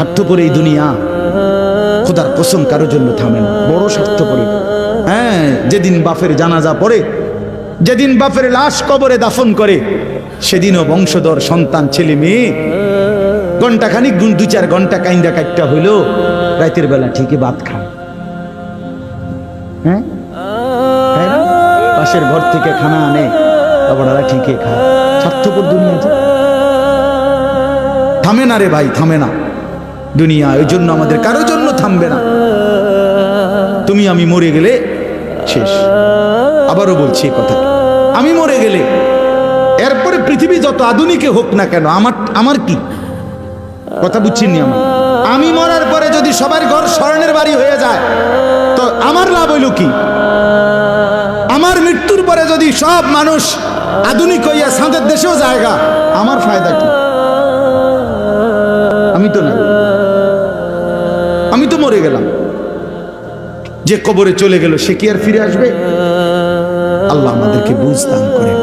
স্বার্থপর এই দুনিয়া খোদার কসম কারোর জন্য থামে না, বড় স্বার্থপর। হ্যাঁ, যেদিন বাপের জানাজা পড়ে, যেদিন বাপের লাশ কবরে দাফন করে, সেদিনও বংশধর সন্তান ছেলে মেয়ে ঘন্টাখানিক 2-4 ঘন্টা কাইন্দা কাটটা হইলো, রাতের বেলা ঠিকই ভাত খায়। হ্যাঁ, পাশের ঘর থেকে খানা আনে, বাবারা ঠিকই খায়। স্বার্থপর দুনিয়া থামে না রে ভাই, থামে না দুনিয়া। ওই জন্য আমাদের কারোর জন্য থামবে না। তুমি আমি মরে গেলে শেষ। আবারও বলছি কথা, আমি মরে গেলে এরপরে পৃথিবী যত আধুনিকে হোক না কেন, আমার কি কথা বুঝছেন? আমি মরার পরে যদি সবার ঘর স্বর্ণের বাড়ি হয়ে যায় তো আমার লাভ হইল কি? আমার মৃত্যুর পরে যদি সব মানুষ আধুনিক হইয়া সাঁদের দেশেও জায়গা, আমার ফায়দা কি? আমি তো না, আমি তো মরে গেলাম। যে কবরে চলে গেল সে কি আর ফিরে আসবে? আল্লাহ আমাদেরকে বুঝ দান করেন।